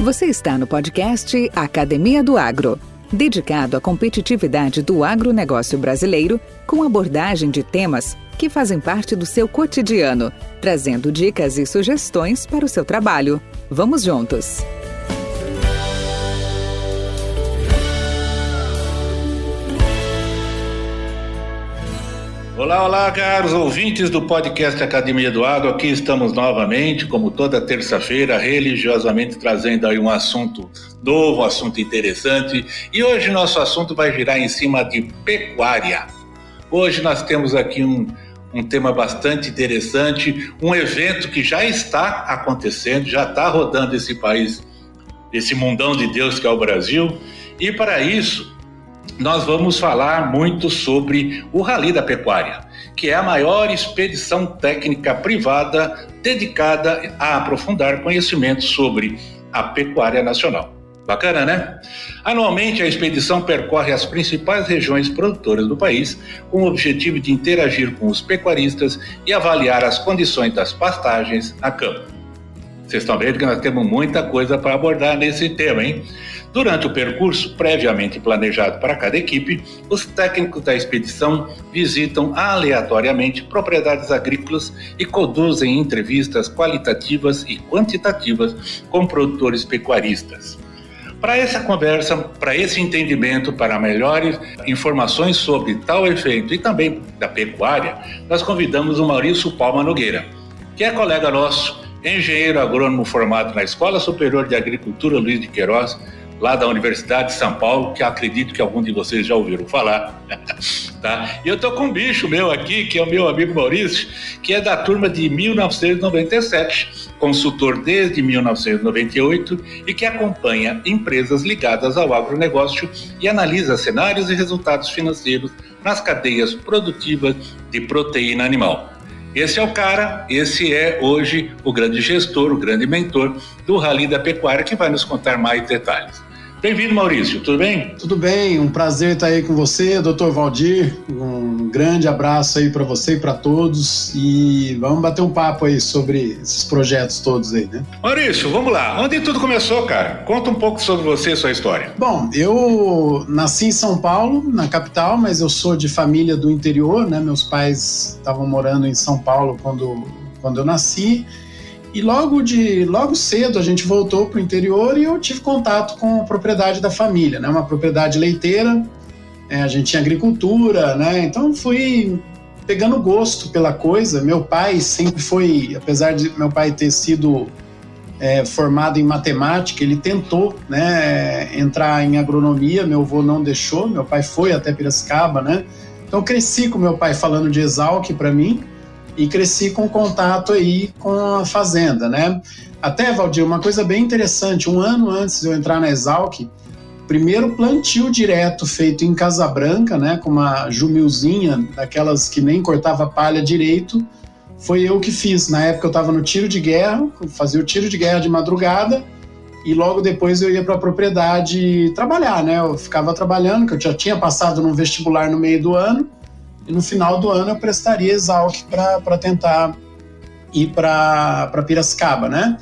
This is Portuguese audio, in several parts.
Você está no podcast Academia do Agro, dedicado à competitividade do agronegócio brasileiro, com abordagem de temas que fazem parte do seu cotidiano, trazendo dicas e sugestões para o seu trabalho. Vamos juntos! Olá, caros ouvintes do podcast Academia do Agro. Aqui estamos novamente, como toda terça-feira, religiosamente trazendo aí um assunto novo, um assunto interessante. E hoje nosso assunto vai girar em cima de pecuária. Hoje nós temos aqui um tema bastante interessante, um evento que já está acontecendo, já está rodando esse país, esse mundão de Deus que é o Brasil. E para isso, nós vamos falar muito sobre o Rally da Pecuária, que é a maior expedição técnica privada dedicada a aprofundar conhecimentos sobre a pecuária nacional. Bacana, né? Anualmente, a expedição percorre as principais regiões produtoras do país com o objetivo de interagir com os pecuaristas e avaliar as condições das pastagens a campo. Vocês estão vendo que nós temos muita coisa para abordar nesse tema, hein? Durante o percurso previamente planejado para cada equipe, os técnicos da expedição visitam aleatoriamente propriedades agrícolas e conduzem entrevistas qualitativas e quantitativas com produtores pecuaristas. Para essa conversa, para esse entendimento, para melhores informações sobre tal efeito e também da pecuária, nós convidamos o Maurício Palma Nogueira, que é colega nosso, engenheiro agrônomo formado na Escola Superior de Agricultura Luiz de Queiroz, lá da Universidade de São Paulo, que eu acredito que algum de vocês já ouviram falar. Tá? E eu estou com um bicho meu aqui, que é o meu amigo Maurício, que é da turma de 1997, consultor desde 1998 e que acompanha empresas ligadas ao agronegócio e analisa cenários e resultados financeiros nas cadeias produtivas de proteína animal. Esse é o cara, esse é hoje o grande gestor, o grande mentor do Rally da Pecuária, que vai nos contar mais detalhes. Bem-vindo, Maurício, tudo bem? Tudo bem, um prazer estar aí com você, Dr. Valdir. Um grande abraço aí para você e para todos e vamos bater um papo aí sobre esses projetos todos aí, né? Maurício, vamos lá, onde tudo começou, cara? Conta um pouco sobre você e sua história. Bom, eu nasci em São Paulo, na capital, mas eu sou de família do interior, né? Meus pais estavam morando em São Paulo quando eu nasci. E logo cedo a gente voltou para o interior e eu tive contato com a propriedade da família, né? Uma propriedade leiteira, a gente tinha agricultura, né? Então fui pegando gosto pela coisa. Meu pai sempre foi, apesar de meu pai ter sido formado em matemática, ele tentou, né, entrar em agronomia, meu avô não deixou, meu pai foi até Piracicaba, né? Então cresci com meu pai falando de Exalc para mim, e cresci com contato aí com a fazenda, né? Até, Valdir, uma coisa bem interessante, um ano antes de eu entrar na Exalc, primeiro plantio direto feito em Casa Branca, né, com uma jumilzinha, daquelas que nem cortava palha direito, foi eu que fiz. Na época eu estava no tiro de guerra, fazia o tiro de guerra de madrugada, e logo depois eu ia para a propriedade trabalhar, né? Eu ficava trabalhando, que eu já tinha passado num vestibular no meio do ano, e no final do ano eu prestaria Exalc para tentar ir para Piracicaba, né?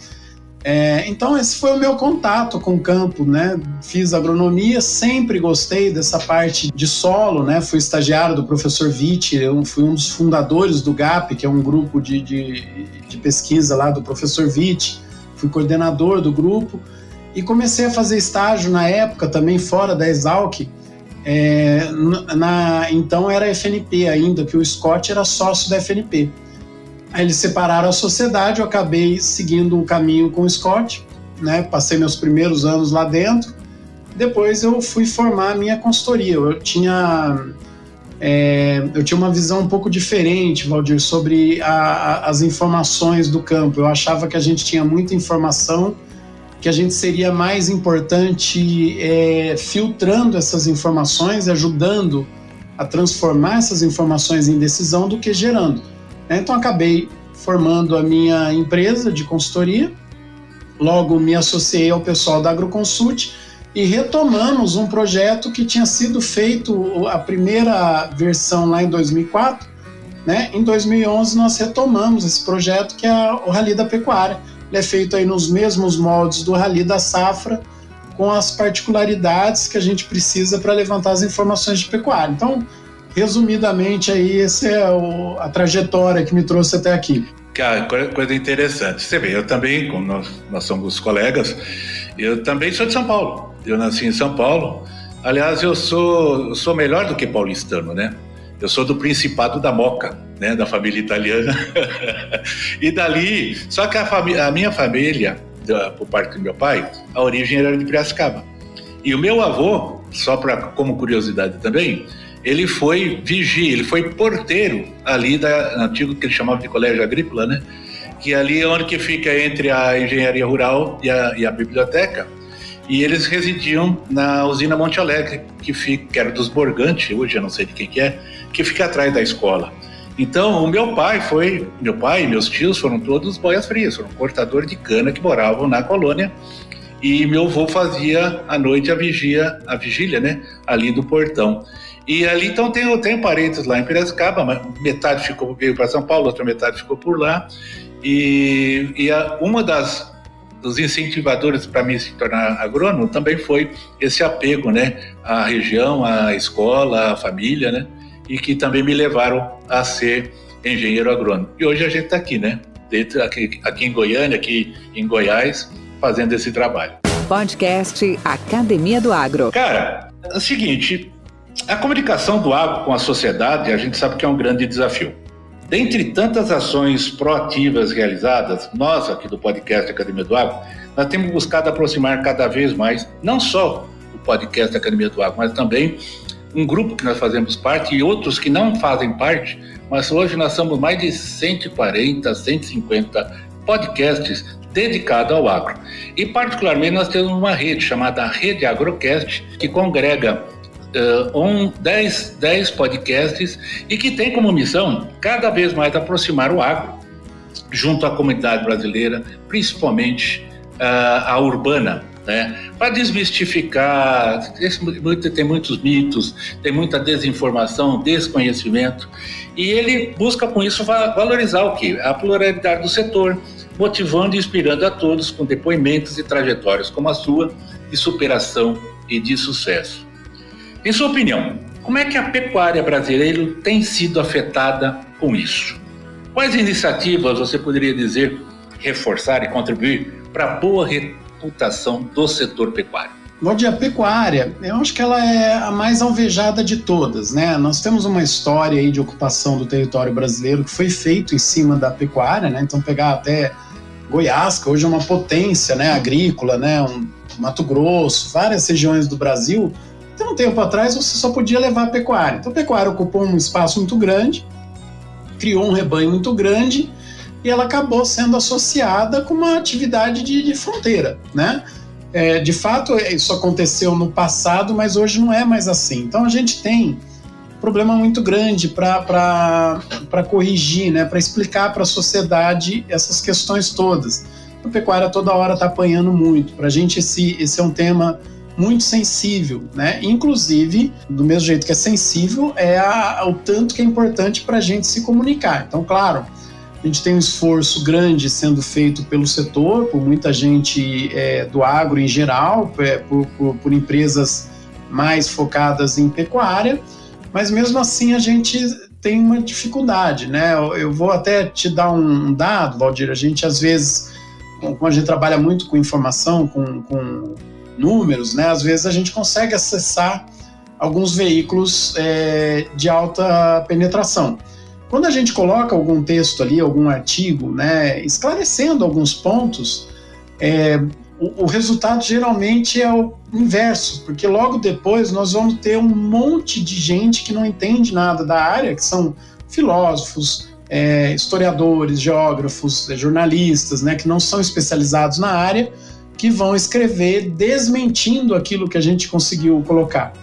Então esse foi o meu contato com o campo, né? Fiz agronomia, sempre gostei dessa parte de solo, né? Fui estagiário do professor Witt, eu fui um dos fundadores do GAP, que é um grupo de pesquisa lá do professor Witt, fui coordenador do grupo e comecei a fazer estágio na época também fora da Exalc. Então era FNP ainda, que o Scott era sócio da FNP. Aí eles separaram a sociedade, eu acabei seguindo um caminho com o Scott, né? Passei meus primeiros anos lá dentro, depois eu fui formar a minha consultoria. Eu tinha uma visão um pouco diferente, Valdir, sobre as informações do campo. Eu achava que a gente tinha muita informação, que a gente seria mais importante filtrando essas informações, ajudando a transformar essas informações em decisão do que gerando. Então acabei formando a minha empresa de consultoria, logo me associei ao pessoal da AgroConsult e retomamos um projeto que tinha sido feito, a primeira versão lá em 2004, né? Em 2011 nós retomamos esse projeto que é o Rally da Pecuária, ele é feito aí nos mesmos moldes do Rally da Safra, com as particularidades que a gente precisa para levantar as informações de pecuária. Então, resumidamente, aí, essa é a trajetória que me trouxe até aqui. Cara, coisa interessante. Você vê, eu também, como nós somos colegas, eu também sou de São Paulo. Eu nasci em São Paulo. Aliás, eu sou melhor do que paulistano, né? Eu sou do Principado da Moca, né? Da família italiana. E dali, só que a minha família, por parte do meu pai, a origem era de Piracicaba. E o meu avô, como curiosidade também, ele foi vigia, ele foi porteiro ali da antigo que ele chamava de Colégio Agrícola, né? Que ali é onde que fica entre a engenharia rural e a biblioteca. E eles residiam na usina Monte Alegre, que era dos Borgante, hoje eu não sei de quem que fica atrás da escola. Então, meu pai e meus tios foram todos boias frias, foram cortadores de cana que moravam na colônia. E meu avô fazia à noite a vigília, né? Ali do portão. E ali, então, tenho parentes lá em Piracicaba, mas metade veio para São Paulo, outra metade ficou por lá. E uma dos incentivadores para mim se tornar agrônomo também foi esse apego, né? À região, à escola, à família, né? E que também me levaram a ser engenheiro agrônomo. E hoje a gente está aqui, né? Aqui em Goiânia, aqui em Goiás, fazendo esse trabalho. Podcast Academia do Agro. Cara, é o seguinte, a comunicação do agro com a sociedade, a gente sabe que é um grande desafio. Dentre tantas ações proativas realizadas, nós aqui do podcast Academia do Agro, nós temos buscado aproximar cada vez mais, não só o podcast Academia do Agro, mas também um grupo que nós fazemos parte e outros que não fazem parte, mas hoje nós somos mais de 140, 150 podcasts dedicados ao agro. E particularmente nós temos uma rede chamada Rede Agrocast, que congrega 10 podcasts e que tem como missão cada vez mais aproximar o agro junto à comunidade brasileira, principalmente a urbana, né? Para desmistificar, tem muitos mitos, tem muita desinformação, desconhecimento, e ele busca com isso valorizar o quê? A pluralidade do setor, motivando e inspirando a todos com depoimentos e trajetórias como a sua, de superação e de sucesso. Em sua opinião, como é que a pecuária brasileira tem sido afetada com isso? Quais iniciativas você poderia dizer reforçar e contribuir para a boa reputação do setor pecuário? Bom dia, a pecuária, eu acho que ela é a mais alvejada de todas, né? Nós temos uma história aí de ocupação do território brasileiro que foi feito em cima da pecuária, né? Então pegar até Goiás, que hoje é uma potência, né, agrícola, né? Mato Grosso, várias regiões do Brasil. Então, um tempo atrás, você só podia levar a pecuária. Então, a pecuária ocupou um espaço muito grande, criou um rebanho muito grande e ela acabou sendo associada com uma atividade de fronteira, né? De fato, isso aconteceu no passado, mas hoje não é mais assim. Então, a gente tem um problema muito grande para corrigir, né? Para explicar para a sociedade essas questões todas. A pecuária toda hora está apanhando muito. Para a gente, esse é um tema muito sensível, né? Inclusive, do mesmo jeito que é sensível, o tanto que é importante para a gente se comunicar. Então, claro, a gente tem um esforço grande sendo feito pelo setor, por muita gente do agro em geral, por empresas mais focadas em pecuária, mas mesmo assim a gente tem uma dificuldade, né? Eu vou até te dar um dado, Valdir, a gente às vezes, como a gente trabalha muito com informação, com números, né? Às vezes a gente consegue acessar alguns veículos de alta penetração. Quando a gente coloca algum texto ali, algum artigo, né, esclarecendo alguns pontos, o resultado geralmente é o inverso, porque logo depois nós vamos ter um monte de gente que não entende nada da área, que são filósofos, historiadores, geógrafos, jornalistas, né, que não são especializados na área, que vão escrever desmentindo aquilo que a gente conseguiu colocar,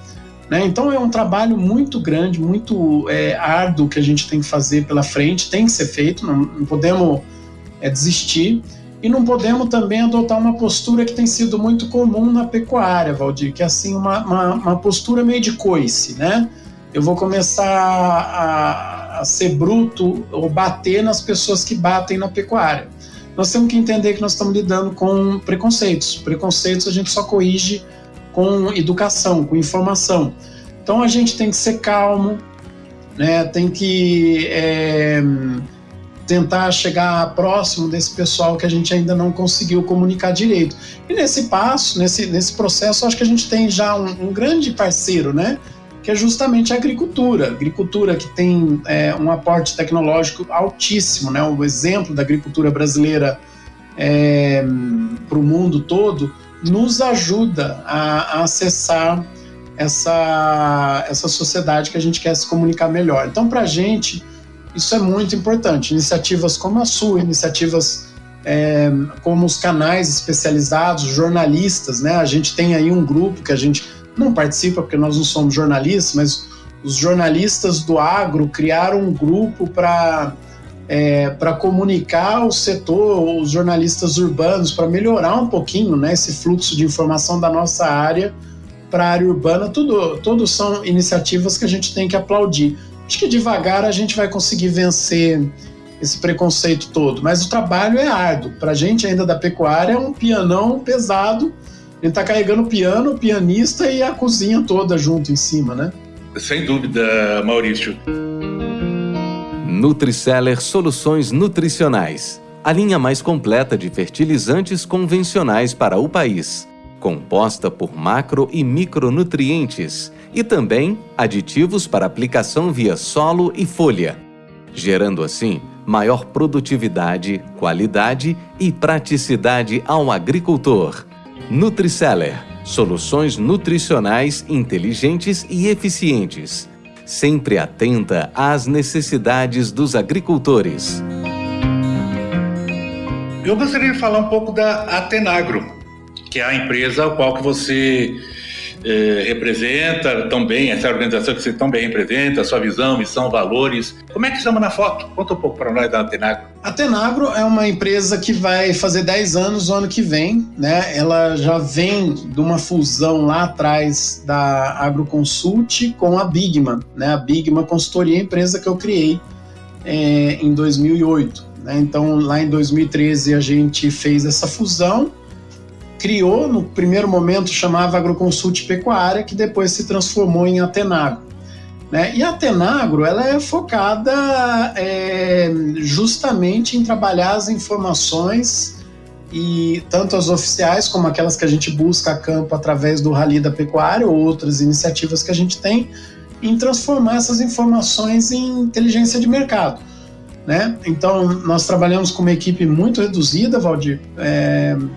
né? Então é um trabalho muito grande, muito árduo que a gente tem que fazer pela frente, tem que ser feito, não podemos desistir e não podemos também adotar uma postura que tem sido muito comum na pecuária, Valdir, que é assim uma postura meio de coice, né? Eu vou começar a ser bruto ou bater nas pessoas que batem na pecuária. nós temos que entender que nós estamos lidando com preconceitos. Preconceitos a gente só corrige com educação, com informação. Então a gente tem que ser calmo, né? Tem que tentar chegar próximo desse pessoal que a gente ainda não conseguiu comunicar direito. E nesse passo, nesse processo, acho que a gente tem já um grande parceiro, né? Que é justamente a agricultura. A agricultura que tem um aporte tecnológico altíssimo, né? O exemplo da agricultura brasileira para o mundo todo nos ajuda a acessar essa sociedade que a gente quer se comunicar melhor. Então, para a gente, isso é muito importante. Iniciativas como a sua, iniciativas como os canais especializados, jornalistas, né? A gente tem aí um grupo que a gente não participa porque nós não somos jornalistas, mas os jornalistas do agro criaram um grupo para comunicar o setor, os jornalistas urbanos, para melhorar um pouquinho, né, esse fluxo de informação da nossa área para a área urbana. Tudo são iniciativas que a gente tem que aplaudir. Acho que devagar a gente vai conseguir vencer esse preconceito todo, mas o trabalho é árduo. Para a gente ainda da pecuária é um pianão pesado, a gente está carregando o piano, o pianista e a cozinha toda junto em cima, né? Sem dúvida, Maurício. Nutriceller Soluções Nutricionais, a linha mais completa de fertilizantes convencionais para o país, composta por macro e micronutrientes e também aditivos para aplicação via solo e folha, gerando assim maior produtividade, qualidade e praticidade ao agricultor. Nutriceller, soluções nutricionais inteligentes e eficientes, sempre atenta às necessidades dos agricultores. Eu gostaria de falar um pouco da Atenagro, que é a empresa a qual que você representa tão bem, essa organização que você tão bem representa, sua visão, missão, valores. Como é que estamos na foto? Conta um pouco para nós da Atenagro. A Atenagro é uma empresa que vai fazer 10 anos no ano que vem, né? Ela já vem de uma fusão lá atrás da Agroconsult com a Bigma, né? A Bigma Consultoria é a empresa que eu criei em 2008, né? Então, lá em 2013 a gente fez essa fusão, criou, no primeiro momento chamava Agroconsult Pecuária, que depois se transformou em Atenagro, né? E a Atenagro, ela é focada justamente em trabalhar as informações, e tanto as oficiais como aquelas que a gente busca a campo através do Rally da Pecuária ou outras iniciativas que a gente tem, em transformar essas informações em inteligência de mercado, né? Então, nós trabalhamos com uma equipe muito reduzida, Valdir.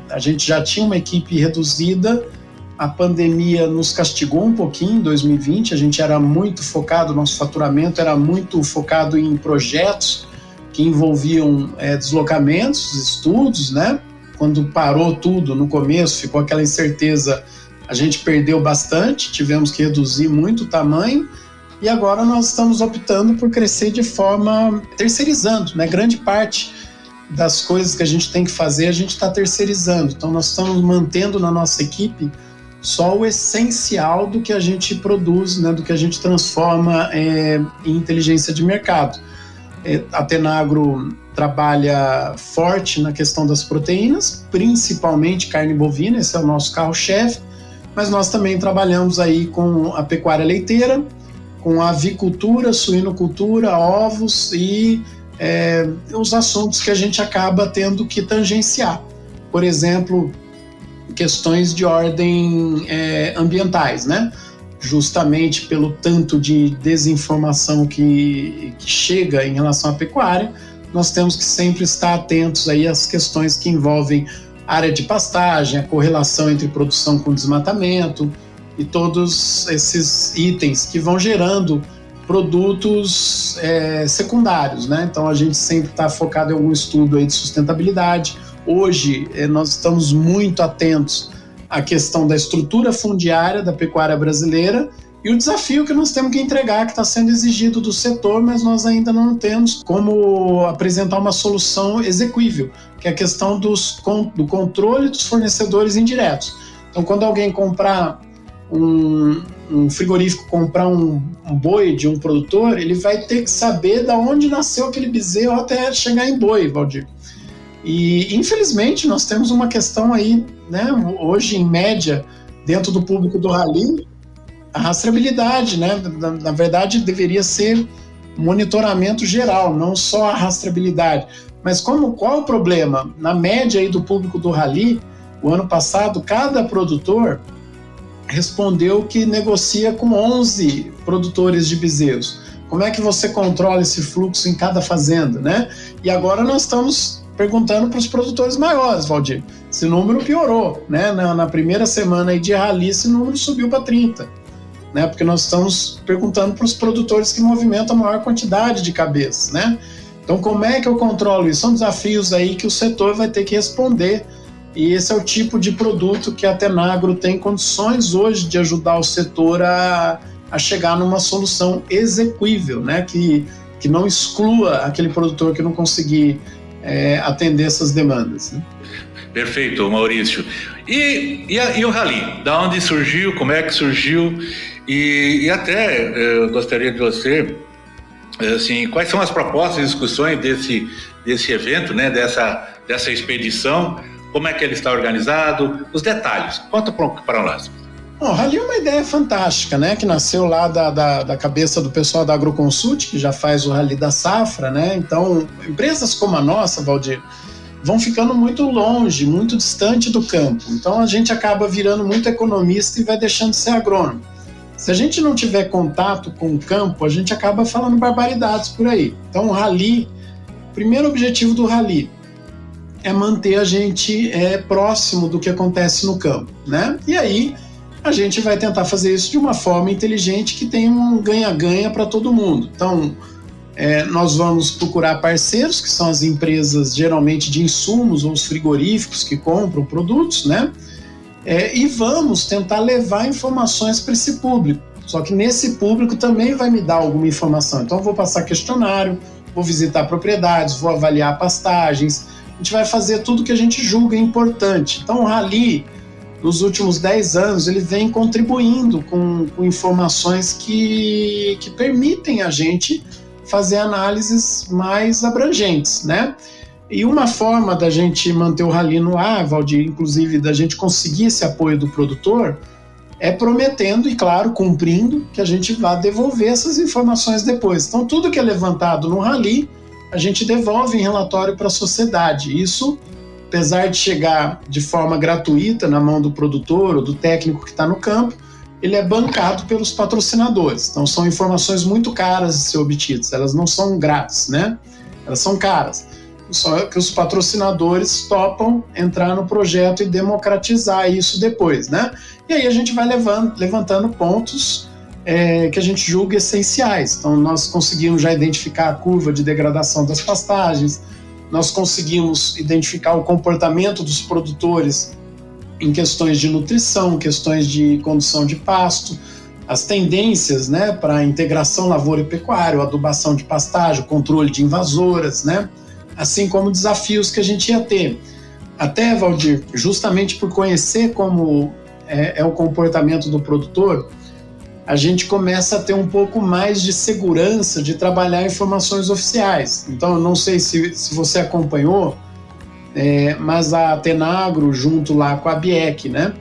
A gente já tinha uma equipe reduzida, a pandemia nos castigou um pouquinho em 2020, a gente era muito focado, nosso faturamento era muito focado em projetos que envolviam deslocamentos, estudos, né? Quando parou tudo no começo, ficou aquela incerteza, a gente perdeu bastante, tivemos que reduzir muito o tamanho, e agora nós estamos optando por crescer de forma terceirizando, né? Grande parte das coisas que a gente tem que fazer, a gente está terceirizando. Então nós estamos mantendo na nossa equipe só o essencial do que a gente produz, né? Do que a gente transforma em inteligência de mercado. A Atenagro trabalha forte na questão das proteínas, principalmente carne bovina, esse é o nosso carro-chefe, mas nós também trabalhamos aí com a pecuária leiteira, com a avicultura, suinocultura, ovos e os assuntos que a gente acaba tendo que tangenciar. Por exemplo, questões de ordem ambientais, né? Justamente pelo tanto de desinformação que chega em relação à pecuária, nós temos que sempre estar atentos aí às questões que envolvem área de pastagem, a correlação entre produção com desmatamento, e todos esses itens que vão gerando produtos secundários, né? Então a gente sempre está focado em algum estudo aí de sustentabilidade. Hoje nós estamos muito atentos à questão da estrutura fundiária da pecuária brasileira e o desafio que nós temos que entregar, que está sendo exigido do setor, mas nós ainda não temos como apresentar uma solução exequível, que é a questão do controle dos fornecedores indiretos. Então, quando alguém comprar um frigorífico, comprar um boi de um produtor, ele vai ter que saber de onde nasceu aquele bezerro até chegar em boi, Valdir. E, infelizmente, nós temos uma questão aí, né, hoje, em média, dentro do público do rally, a rastreabilidade, né? Na verdade, deveria ser monitoramento geral, não só a rastreabilidade. Mas qual o problema? Na média aí do público do rally, o ano passado, cada produtor respondeu que negocia com 11 produtores de bezerros. Como é que você controla esse fluxo em cada fazenda, né? E agora nós estamos perguntando para os produtores maiores, Valdir. Esse número piorou, né? Na primeira semana aí de rally, esse número subiu para 30, né? Porque nós estamos perguntando para os produtores que movimentam a maior quantidade de cabeças, né? Então, como é que eu controlo isso? São desafios aí que o setor vai ter que responder, e esse é o tipo de produto que a Tenagro tem condições hoje de ajudar o setor a chegar numa solução execuível, né? Que não exclua aquele produtor que não conseguir atender essas demandas, né? Perfeito, Maurício. E o rally? Da onde surgiu? Como é que surgiu? E até eu gostaria de você, assim, quais são as propostas e discussões desse evento, né? Dessa expedição? Como é que ele está organizado? Os detalhes. Conta para nós. Bom, o rally é uma ideia fantástica, né? Que nasceu lá da cabeça do pessoal da Agroconsult, que já faz o rally da safra, né? Então, empresas como a nossa, Valdir, vão ficando muito longe, muito distante do campo. Então, a gente acaba virando muito economista e vai deixando de ser agrônomo. Se a gente não tiver contato com o campo, a gente acaba falando barbaridades por aí. Então, o rally, o primeiro objetivo do rally é manter a gente próximo do que acontece no campo, né? E aí, a gente vai tentar fazer isso de uma forma inteligente que tenha um ganha-ganha para todo mundo. Então, nós vamos procurar parceiros, que são as empresas geralmente de insumos ou os frigoríficos que compram produtos, né? E vamos tentar levar informações para esse público. Só que nesse público também vai me dar alguma informação. Então, eu vou passar questionário, vou visitar propriedades, vou avaliar pastagens. A gente vai fazer tudo que a gente julga importante. Então, o rally, nos últimos 10 anos, ele vem contribuindo com informações que permitem a gente fazer análises mais abrangentes, né? E uma forma da gente manter o rally no ar, Valdir, inclusive da gente conseguir esse apoio do produtor, é prometendo e, claro, cumprindo que a gente vai devolver essas informações depois. Então, tudo que é levantado no rally, a gente devolve em relatório para a sociedade. Isso, apesar de chegar de forma gratuita na mão do produtor ou do técnico que está no campo, ele é bancado pelos patrocinadores. Então, são informações muito caras de ser obtidas. Elas não são grátis, né? Elas são caras. Só que os patrocinadores topam entrar no projeto e democratizar isso depois, né? E aí a gente vai levantando pontos que a gente julga essenciais. Então, nós conseguimos já identificar a curva de degradação das pastagens, nós conseguimos identificar o comportamento dos produtores em questões de nutrição, questões de condução de pasto, as tendências, né, para a integração lavoura e pecuária, adubação de pastagem, controle de invasoras, né, assim como desafios que a gente ia ter. Até, Valdir, justamente por conhecer como é o comportamento do produtor, a gente começa a ter um pouco mais de segurança de trabalhar informações oficiais. Então, eu não sei se você acompanhou, mas a Tenagro, junto lá com a BIEC, né,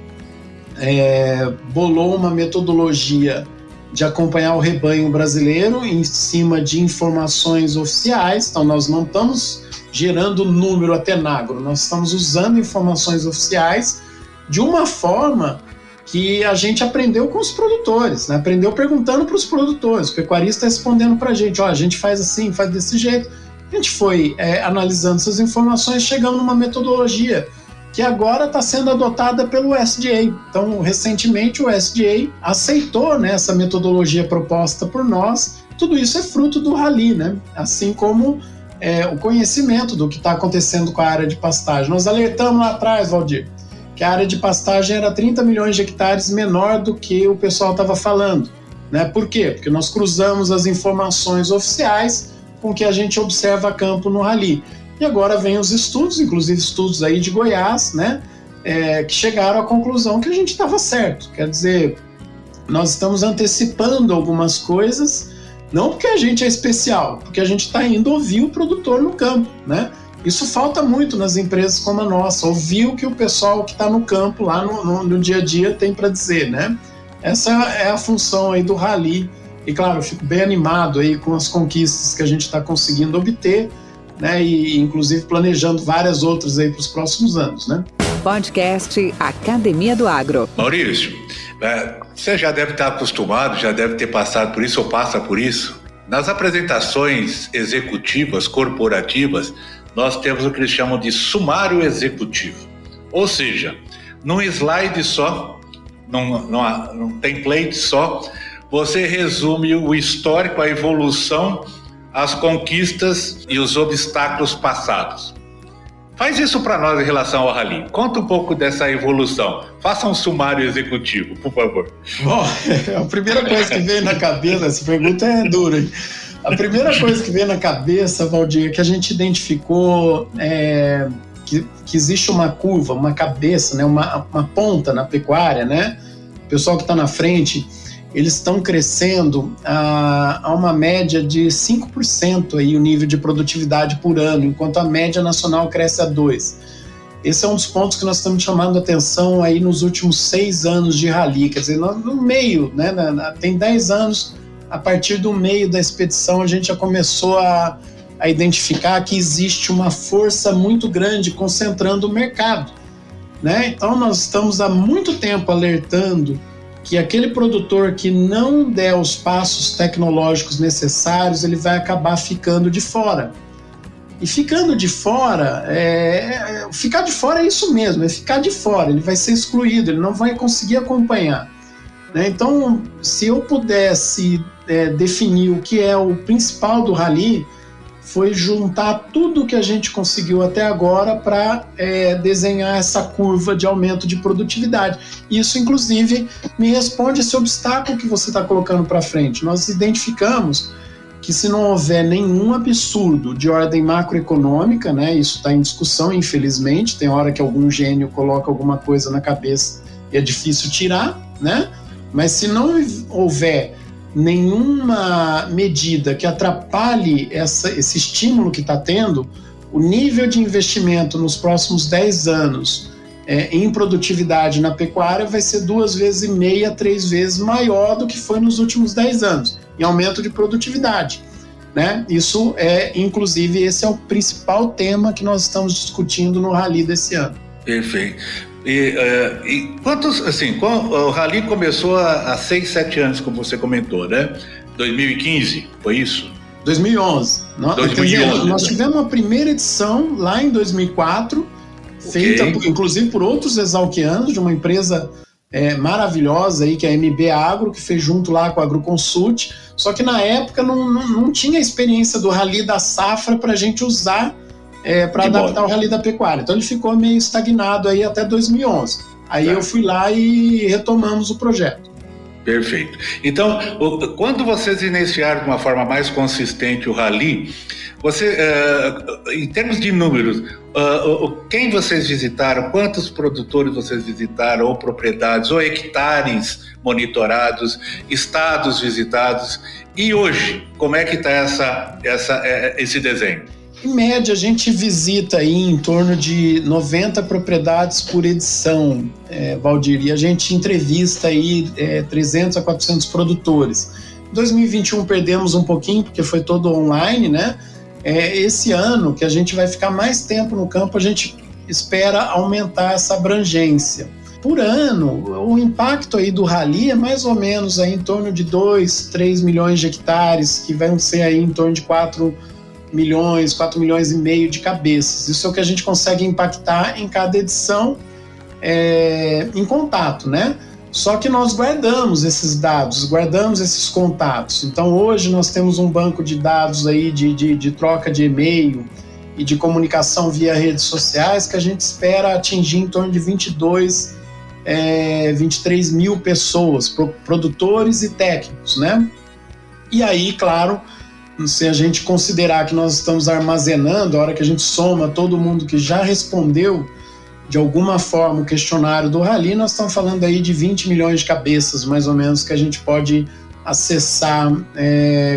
bolou uma metodologia de acompanhar o rebanho brasileiro em cima de informações oficiais. Então, nós não estamos gerando número a Tenagro, nós estamos usando informações oficiais de uma forma que a gente aprendeu com os produtores, né? Aprendeu perguntando para os produtores, o pecuarista respondendo para a gente, a gente faz assim, faz desse jeito. A gente foi analisando essas informações, chegando numa metodologia que agora está sendo adotada pelo USDA. Então, recentemente, o USDA aceitou, né, essa metodologia proposta por nós. Tudo isso é fruto do rally, né? Assim como o conhecimento do que está acontecendo com a área de pastagem. Nós alertamos lá atrás, Valdir, que a área de pastagem era 30 milhões de hectares menor do que o pessoal estava falando, né? Por quê? Porque nós cruzamos as informações oficiais com o que a gente observa a campo no rally. E agora vem os estudos, inclusive estudos aí de Goiás, né? Que chegaram à conclusão que a gente estava certo. Quer dizer, nós estamos antecipando algumas coisas, não porque a gente é especial, porque a gente está indo ouvir o produtor no campo, né? Isso falta muito nas empresas como a nossa, ouvir o que o pessoal que está no campo, lá no dia a dia, tem para dizer, né? Essa é a função aí do Rally. E claro, eu fico bem animado aí com as conquistas que a gente está conseguindo obter, né? E inclusive planejando várias outras aí para os próximos anos, né? Podcast Academia do Agro. Maurício, você já deve estar acostumado, já deve ter passado por isso ou passa por isso. Nas apresentações executivas, corporativas, nós temos o que eles chamam de sumário executivo. Ou seja, num slide só, num template só, você resume o histórico, a evolução, as conquistas e os obstáculos passados. Faz isso para nós em relação ao Rally. Conta um pouco dessa evolução. Faça um sumário executivo, por favor. Bom, a primeira coisa que veio na cabeça, essa pergunta é dura, hein? A primeira coisa que veio na cabeça, Valdir, é que a gente identificou que existe uma curva, uma cabeça, né, uma ponta na pecuária, né? O pessoal que está na frente, eles estão crescendo a uma média de 5% aí, o nível de produtividade por ano, enquanto a média nacional cresce a 2%. Esse é um dos pontos que nós estamos chamando a atenção aí nos últimos 6 anos de Rally, quer dizer, no meio, né, tem 10 anos, a partir do meio da expedição a gente já começou a identificar que existe uma força muito grande concentrando o mercado, né? Então nós estamos há muito tempo alertando que aquele produtor que não der os passos tecnológicos necessários, ele vai acabar ficando de fora. E ficando de fora, ficar de fora é isso mesmo, é ficar de fora, ele vai ser excluído, ele não vai conseguir acompanhar, né? Então, se eu pudesse definir o que é o principal do Rally, foi juntar tudo que a gente conseguiu até agora para desenhar essa curva de aumento de produtividade. Isso, inclusive, me responde esse obstáculo que você está colocando para frente. Nós identificamos que se não houver nenhum absurdo de ordem macroeconômica, né, isso está em discussão, infelizmente, tem hora que algum gênio coloca alguma coisa na cabeça e é difícil tirar, né? Mas se não houver nenhuma medida que atrapalhe esse estímulo que está tendo, o nível de investimento nos próximos 10 anos em produtividade na pecuária vai ser 2,5 vezes, 3 vezes maior do que foi nos últimos 10 anos, em aumento de produtividade, né? Isso inclusive, esse é o principal tema que nós estamos discutindo no Rally desse ano. Perfeito. E quantos, assim, o Rally começou há 6, 7 anos, como você comentou, né? 2015, foi isso? 2011. 2011. Nós tivemos uma primeira edição lá em 2004, feita inclusive por outros exalquianos, de uma empresa maravilhosa aí, que é a MB Agro, que fez junto lá com a AgroConsult, só que na época não tinha a experiência do Rally da safra para a gente usar para adaptar o Rally da pecuária. Então ele ficou meio estagnado aí até 2011. Aí eu fui lá e retomamos o projeto. Perfeito. Então, quando vocês iniciaram de uma forma mais consistente o Rally, em termos de números, quem vocês visitaram, quantos produtores vocês visitaram, ou propriedades, ou hectares monitorados, estados visitados, e hoje, como é que está esse desenho? Em média, a gente visita aí em torno de 90 propriedades por edição, Valdir, e a gente entrevista aí 300 a 400 produtores. Em 2021 perdemos um pouquinho, porque foi todo online, né? Esse ano, que a gente vai ficar mais tempo no campo, a gente espera aumentar essa abrangência. Por ano, o impacto aí do Rally é mais ou menos aí em torno de 2, 3 milhões de hectares, que vão ser aí em torno de 4 milhões e meio de cabeças. Isso é o que a gente consegue impactar em cada edição em contato, né? Só que nós guardamos esses dados, guardamos esses contatos. Então hoje nós temos um banco de dados aí de troca de e-mail e de comunicação via redes sociais que a gente espera atingir em torno de 23 mil pessoas, produtores e técnicos, né? E aí, claro, se a gente considerar que nós estamos armazenando, a hora que a gente soma todo mundo que já respondeu de alguma forma o questionário do Rally, nós estamos falando aí de 20 milhões de cabeças, mais ou menos, que a gente pode acessar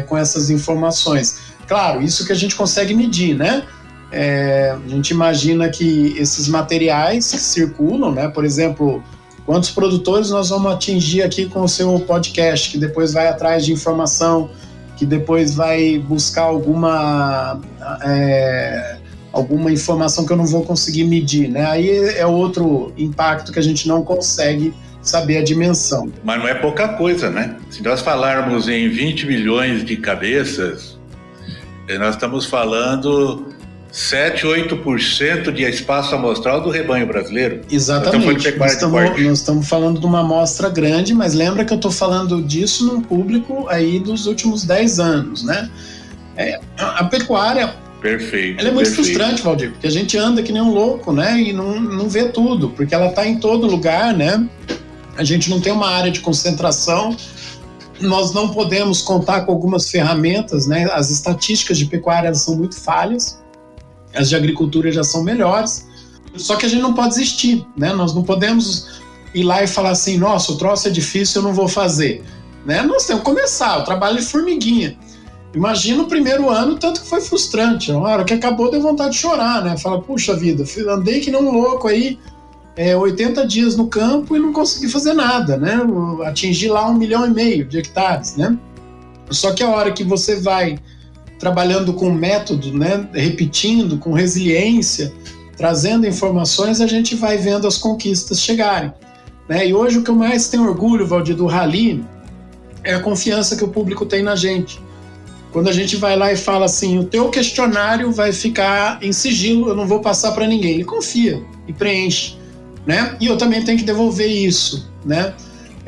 com essas informações. Claro, isso que a gente consegue medir, né? A gente imagina que esses materiais que circulam, né, por exemplo, quantos produtores nós vamos atingir aqui com o seu podcast, que depois vai atrás de informação, que depois vai buscar alguma informação que eu não vou conseguir medir, né? Aí é outro impacto que a gente não consegue saber a dimensão. Mas não é pouca coisa, né? Se nós falarmos em 20 milhões de cabeças, nós estamos falando 7, 8% de espaço amostral do rebanho brasileiro. Exatamente. Nós estamos falando de uma amostra grande, mas lembra que eu estou falando disso num público aí dos últimos 10 anos, né? A pecuária, perfeito, ela é muito frustrante, Valdir, porque a gente anda que nem um louco, né? E não vê tudo, porque ela está em todo lugar, né? A gente não tem uma área de concentração, nós não podemos contar com algumas ferramentas, né? As estatísticas de pecuária são muito falhas, as de agricultura já são melhores, só que a gente não pode desistir, né? Nós não podemos ir lá e falar assim, nossa, o troço é difícil, eu não vou fazer, né? Nós temos que começar, o trabalho de formiguinha. Imagina o primeiro ano, tanto que foi frustrante, na hora que acabou deu vontade de chorar, né? Fala, puxa vida, andei que nem um louco aí, 80 dias no campo e não consegui fazer nada, né? Atingi lá 1,5 milhão de hectares, né? Só que a hora que você vai trabalhando com método, né? Repetindo, com resiliência, trazendo informações, a gente vai vendo as conquistas chegarem, né? E hoje o que eu mais tenho orgulho, Valdir, do Rally é a confiança que o público tem na gente. Quando a gente vai lá e fala assim, o teu questionário vai ficar em sigilo, eu não vou passar para ninguém. Ele confia e preenche, né? E eu também tenho que devolver isso, né?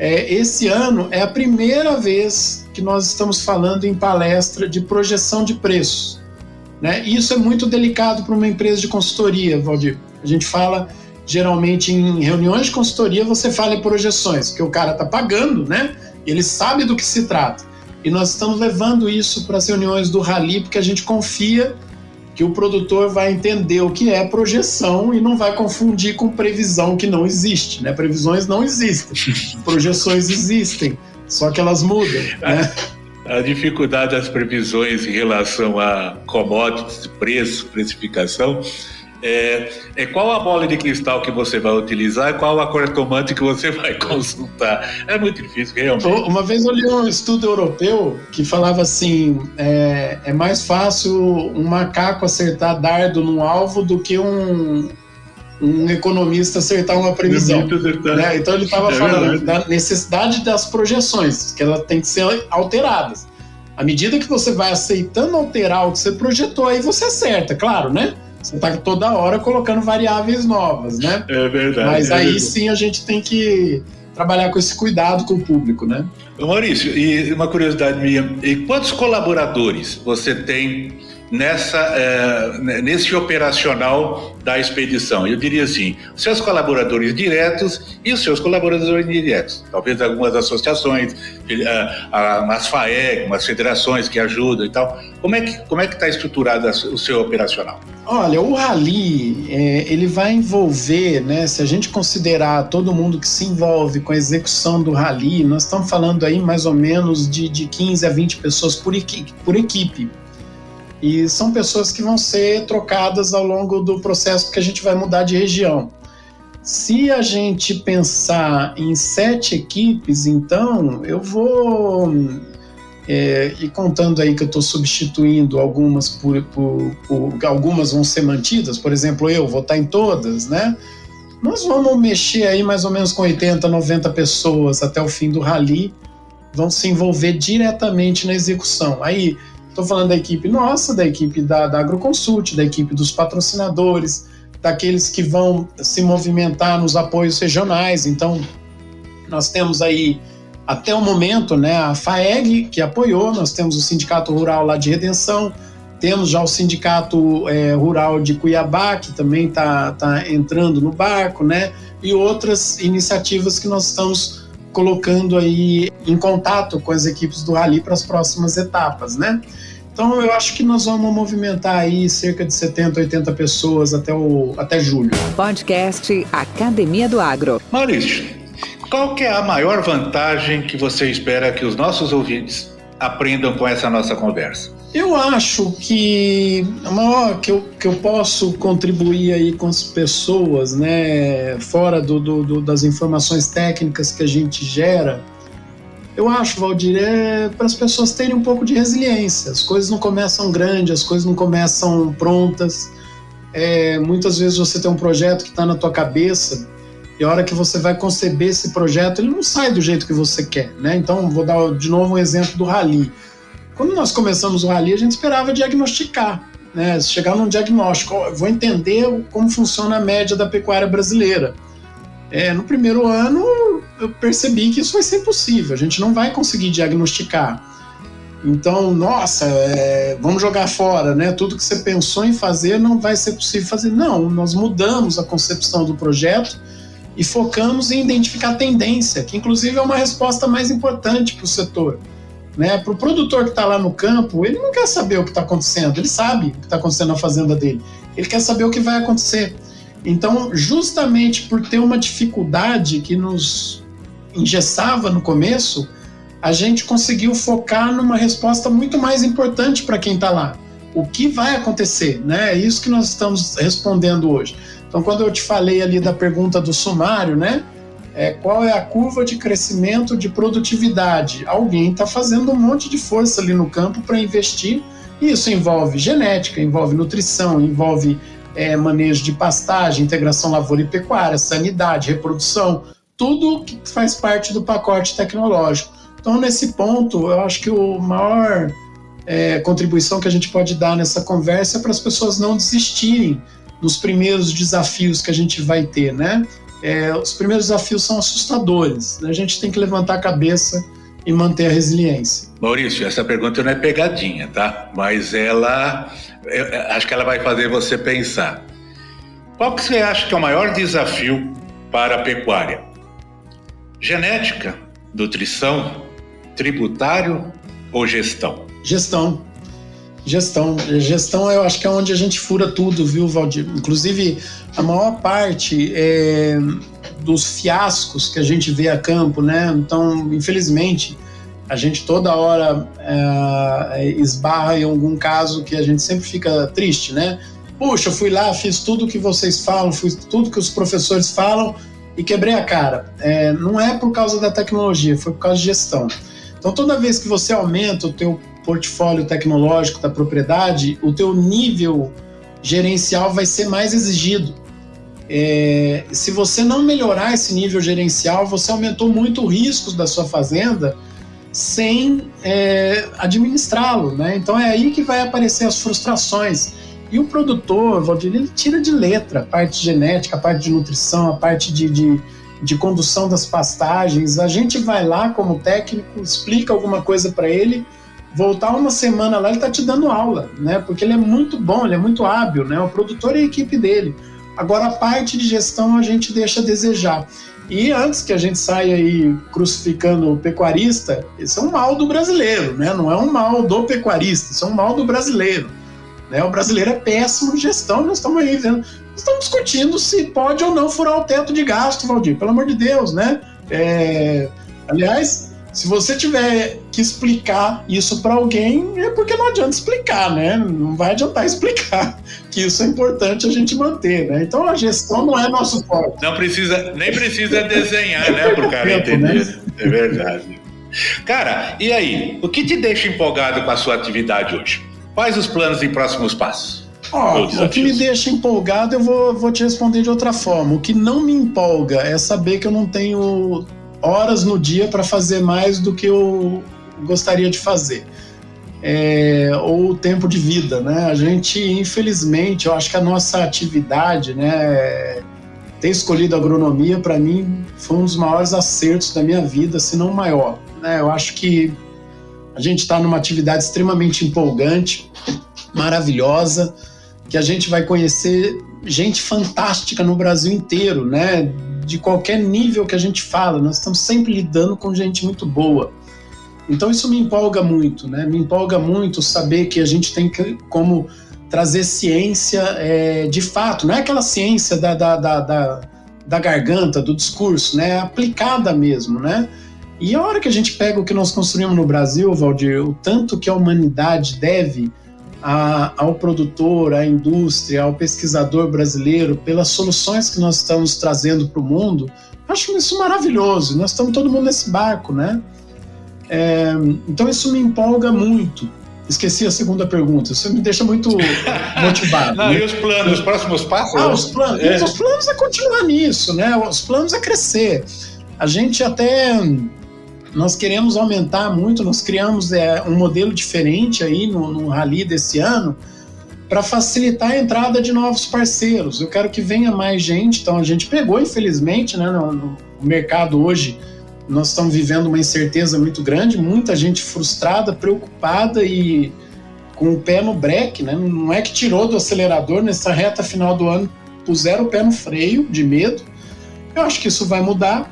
Esse ano é a primeira vez que nós estamos falando em palestra de projeção de preços, né? E isso é muito delicado para uma empresa de consultoria, Valdir. A gente fala, geralmente, em reuniões de consultoria, você fala em projeções, porque o cara está pagando, né? Ele sabe do que se trata. E nós estamos levando isso para as reuniões do Rally, porque a gente confia que o produtor vai entender o que é projeção e não vai confundir com previsão, que não existe, né? Previsões não existem, projeções existem, só que elas mudam, né? A dificuldade das previsões em relação a commodities, preço, precificação, qual a bola de cristal que você vai utilizar e qual a cartomante que você vai consultar. É muito difícil, realmente. Uma vez eu li um estudo europeu que falava assim, é mais fácil um macaco acertar dardo num alvo do que um economista acertar uma previsão, né? Então ele estava falando da necessidade das projeções, que elas têm que ser alteradas. À medida que você vai aceitando alterar o que você projetou, aí você acerta, claro, né? Você está toda hora colocando variáveis novas, né? É verdade. Mas aí sim a gente tem que trabalhar com esse cuidado com o público, né? Maurício, e uma curiosidade minha, e quantos colaboradores você tem nesse operacional da expedição? Eu diria assim, os seus colaboradores diretos e os seus colaboradores indiretos. Talvez algumas associações, as FAEG, umas federações que ajudam e tal. Como é que está estruturado o seu operacional? Olha, o Rally, ele vai envolver, né, se a gente considerar todo mundo que se envolve com a execução do Rally, nós estamos falando aí mais ou menos de 15 a 20 pessoas por equipe. E são pessoas que vão ser trocadas ao longo do processo, porque a gente vai mudar de região. Se a gente pensar em 7 equipes, então eu vou ir contando aí que eu estou substituindo algumas algumas vão ser mantidas, por exemplo, eu vou estar em todas, né? Nós vamos mexer aí mais ou menos com 80, 90 pessoas até o fim do Rally, vão se envolver diretamente na execução. Aí estou falando da equipe nossa, da equipe da AgroConsult, da equipe dos patrocinadores, daqueles que vão se movimentar nos apoios regionais. Então, nós temos aí, até o momento, né, a FAEG, que apoiou, nós temos o Sindicato Rural lá de Redenção, temos já o Sindicato Rural de Cuiabá, que também está entrando no barco, né, e outras iniciativas que nós estamos colocando aí em contato com as equipes do Rally para as próximas etapas, né? Então eu acho que nós vamos movimentar aí cerca de 70, 80 pessoas até julho. Podcast Academia do Agro. Maurício, qual que é a maior vantagem que você espera que os nossos ouvintes aprendam com essa nossa conversa? Eu acho que a maior que eu posso contribuir aí com as pessoas, né, fora das informações técnicas que a gente gera, eu acho, Valdir, para as pessoas terem um pouco de resiliência. As coisas não começam grandes, as coisas não começam prontas. Muitas vezes você tem um projeto que está na tua cabeça e a hora que você vai conceber esse projeto, ele não sai do jeito que você quer, né? Então, vou dar de novo um exemplo do rally. Quando nós começamos o rally, a gente esperava diagnosticar, né? Chegar num diagnóstico, vou entender como funciona a média da pecuária brasileira. No primeiro ano, eu percebi que isso vai ser impossível, a gente não vai conseguir diagnosticar. Então, vamos jogar fora, né? Tudo que você pensou em fazer não vai ser possível fazer. Não, nós mudamos a concepção do projeto e focamos em identificar tendência, que inclusive é uma resposta mais importante para o setor. Né? Para o produtor que está lá no campo, ele não quer saber o que está acontecendo, ele sabe o que está acontecendo na fazenda dele, ele quer saber o que vai acontecer. Então, justamente por ter uma dificuldade que nos engessava no começo, a gente conseguiu focar numa resposta muito mais importante para quem está lá. O que vai acontecer, né? É isso que nós estamos respondendo hoje. Então, quando eu te falei ali da pergunta do sumário, né? Qual é a curva de crescimento de produtividade? Alguém está fazendo um monte de força ali no campo para investir. Isso envolve genética, envolve nutrição, envolve manejo de pastagem, integração lavoura e pecuária, sanidade, reprodução, tudo que faz parte do pacote tecnológico. Então, nesse ponto, eu acho que a maior contribuição que a gente pode dar nessa conversa é para as pessoas não desistirem dos primeiros desafios que a gente vai ter, né? Os primeiros desafios são assustadores, né? A gente tem que levantar a cabeça e manter a resiliência. Maurício, essa pergunta não é pegadinha, tá? Mas acho que ela vai fazer você pensar. Qual que você acha que é o maior desafio para a pecuária? Genética, nutrição, tributário ou gestão? Gestão eu acho que é onde a gente fura tudo, viu, Valdir? Inclusive, a maior parte dos fiascos que a gente vê a campo, né? Então, infelizmente, a gente toda hora esbarra em algum caso que a gente sempre fica triste, né? Puxa, eu fui lá, fiz tudo que vocês falam, fiz tudo que os professores falam e quebrei a cara. Não é por causa da tecnologia, foi por causa de gestão. Então, toda vez que você aumenta o teu portfólio tecnológico da propriedade, o teu nível gerencial vai ser mais exigido. Se você não melhorar esse nível gerencial, você aumentou muito os riscos da sua fazenda sem administrá-lo, né? Então é aí que vai aparecer as frustrações. E o produtor, Valdir, ele tira de letra a parte genética, a parte de nutrição, a parte de condução das pastagens. A gente vai lá como técnico, explica alguma coisa para ele, voltar uma semana lá, ele está te dando aula, né? Porque ele é muito bom, ele é muito hábil, né? O produtor e a equipe dele. Agora, a parte de gestão a gente deixa a desejar. E antes que a gente saia aí crucificando o pecuarista, isso é um mal do brasileiro, né? Não é um mal do pecuarista, isso é um mal do brasileiro. Né? O brasileiro é péssimo de gestão, nós estamos aí vendo. Estamos discutindo se pode ou não furar o teto de gasto, Valdir, pelo amor de Deus, né? Aliás, se você tiver que explicar isso para alguém, é porque não adianta explicar, né? Não vai adiantar explicar que isso é importante a gente manter, né? Então a gestão não é nosso forte. Nem precisa desenhar, né? Para o cara entender. Né? É verdade. Cara, e aí? O que te deixa empolgado com a sua atividade hoje? Quais os planos e próximos passos? O que me deixa empolgado, eu vou te responder de outra forma. O que não me empolga é saber que eu não tenho horas no dia para fazer mais do que eu gostaria de fazer. Ou tempo de vida, né? A gente, infelizmente, eu acho que a nossa atividade, né, ter escolhido a agronomia, para mim, foi um dos maiores acertos da minha vida, se não o maior. Né? Eu acho que a gente está numa atividade extremamente empolgante, maravilhosa, que a gente vai conhecer gente fantástica no Brasil inteiro, né? De qualquer nível que a gente fala, nós estamos sempre lidando com gente muito boa. Então isso me empolga muito, né? Me empolga muito saber que a gente tem como trazer ciência de fato, não é aquela ciência da garganta, do discurso, né? Aplicada mesmo, né? E a hora que a gente pega o que nós construímos no Brasil, Valdir, o tanto que a humanidade deve ao produtor, à indústria, ao pesquisador brasileiro, pelas soluções que nós estamos trazendo para o mundo, acho isso maravilhoso. Nós estamos todo mundo nesse barco, né? Então isso me empolga muito. Esqueci a segunda pergunta, isso me deixa muito motivado. Não, né? E os planos, os próximos passos? Os planos. Os planos é continuar nisso, né? Os planos é crescer. A gente nós queremos aumentar muito, nós criamos um modelo diferente aí no Rally desse ano para facilitar a entrada de novos parceiros. Eu quero que venha mais gente, então a gente pegou, infelizmente, né, no mercado hoje, nós estamos vivendo uma incerteza muito grande, muita gente frustrada, preocupada e com o pé no breque, né? Não é que tirou do acelerador nessa reta final do ano, puseram o pé no freio de medo. Eu acho que isso vai mudar,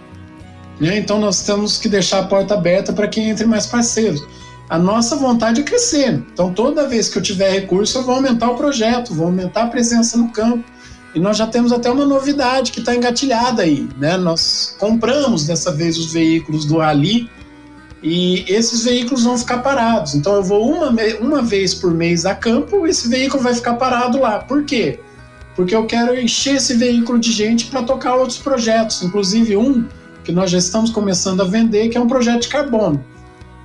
né? Então nós temos que deixar a porta aberta para que entre mais parceiros. A nossa vontade é crescer, então toda vez que eu tiver recurso eu vou aumentar o projeto, vou aumentar a presença no campo. E nós já temos até uma novidade que está engatilhada aí, né? Nós compramos dessa vez os veículos do Rally e esses veículos vão ficar parados. Então eu vou uma vez por mês a campo, esse veículo vai ficar parado lá. Por quê? Porque eu quero encher esse veículo de gente para tocar outros projetos, inclusive um que nós já estamos começando a vender, que é um projeto de carbono,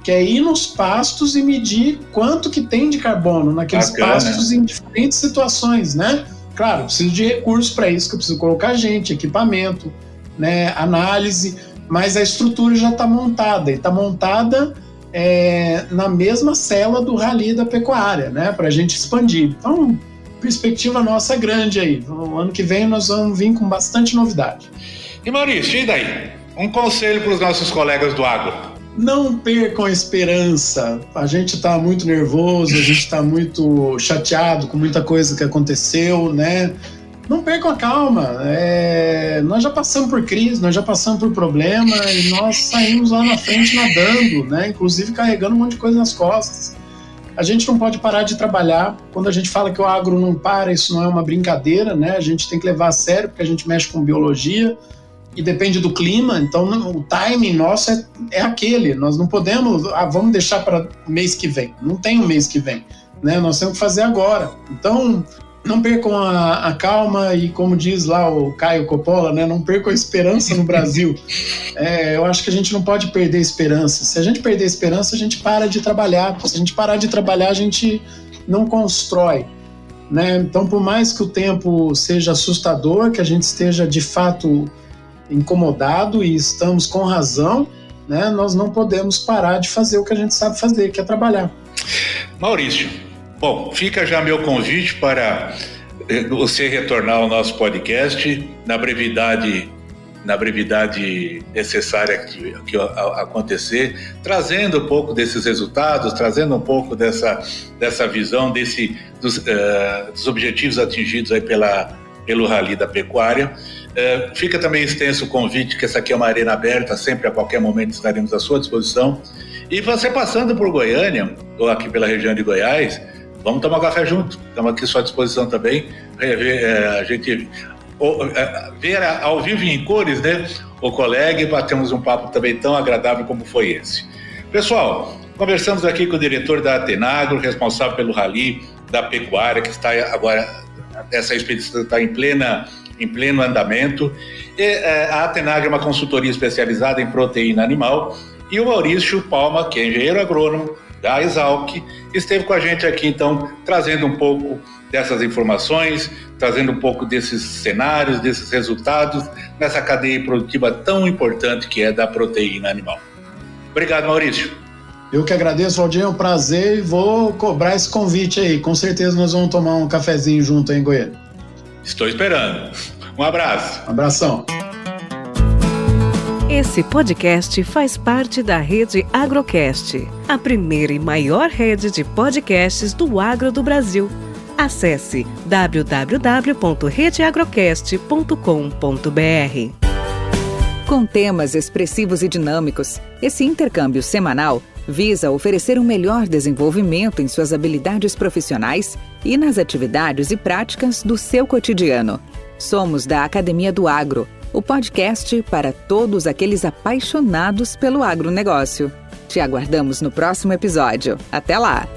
que é ir nos pastos e medir quanto que tem de carbono naqueles pastos em diferentes situações, né? Claro, eu preciso de recursos para isso, que eu preciso colocar gente, equipamento, né, análise, mas a estrutura já está montada, e está montada na mesma cela do Rally da Pecuária, né, para a gente expandir. Então, perspectiva nossa é grande aí. No ano que vem nós vamos vir com bastante novidade. E Maurício, e daí? Um conselho para os nossos colegas do agro. Não percam a esperança. A gente está muito nervoso, a gente está muito chateado com muita coisa que aconteceu, né? Não percam a calma. Nós já passamos por crise, nós já passamos por problema e nós saímos lá na frente nadando, né? Inclusive carregando um monte de coisa nas costas. A gente não pode parar de trabalhar. Quando a gente fala que o agro não para, isso não é uma brincadeira, né? A gente tem que levar a sério, porque a gente mexe com biologia e depende do clima, então o timing nosso é aquele. Nós não podemos, vamos deixar para o mês que vem. Não tem um mês que vem, né? Nós temos que fazer agora. Então, não percam a calma e, como diz lá o Caio Coppola, né? Não percam a esperança no Brasil. Eu acho que a gente não pode perder a esperança. Se a gente perder a esperança, a gente para de trabalhar. Se a gente parar de trabalhar, a gente não constrói, né? Então, por mais que o tempo seja assustador, que a gente esteja de fato incomodado, e estamos com razão, né? Nós não podemos parar de fazer o que a gente sabe fazer, que é trabalhar. Maurício, bom, fica já meu convite para você retornar ao nosso podcast na brevidade necessária que acontecer, trazendo um pouco desses resultados, trazendo um pouco dessa visão dos objetivos atingidos aí pelo Rally da Pecuária. Fica também extenso o convite, que essa aqui é uma arena aberta, sempre a qualquer momento estaremos à sua disposição. E você passando por Goiânia, ou aqui pela região de Goiás, vamos tomar um café junto, estamos aqui à sua disposição também, a gente ver ao vivo e em cores, né, o colega, e batemos um papo também tão agradável como foi esse. Pessoal, conversamos aqui com o diretor da Atenagro, responsável pelo Rally da Pecuária, que está agora, essa expedição está em pleno andamento. A Atenagro é uma consultoria especializada em proteína animal, e o Maurício Palma, que é engenheiro agrônomo da Exalc, esteve com a gente aqui, então, trazendo um pouco dessas informações, trazendo um pouco desses cenários, desses resultados, nessa cadeia produtiva tão importante que é da proteína animal. Obrigado, Maurício. Eu que agradeço, Valdir, é um prazer, e vou cobrar esse convite aí. Com certeza nós vamos tomar um cafezinho junto aí em Goiânia. Estou esperando. Um abraço. Um abração. Esse podcast faz parte da Rede Agrocast, a primeira e maior rede de podcasts do agro do Brasil. Acesse www.redeagrocast.com.br. Com temas expressivos e dinâmicos, esse intercâmbio semanal visa oferecer um melhor desenvolvimento em suas habilidades profissionais e nas atividades e práticas do seu cotidiano. Somos da Academia do Agro, o podcast para todos aqueles apaixonados pelo agronegócio. Te aguardamos no próximo episódio. Até lá!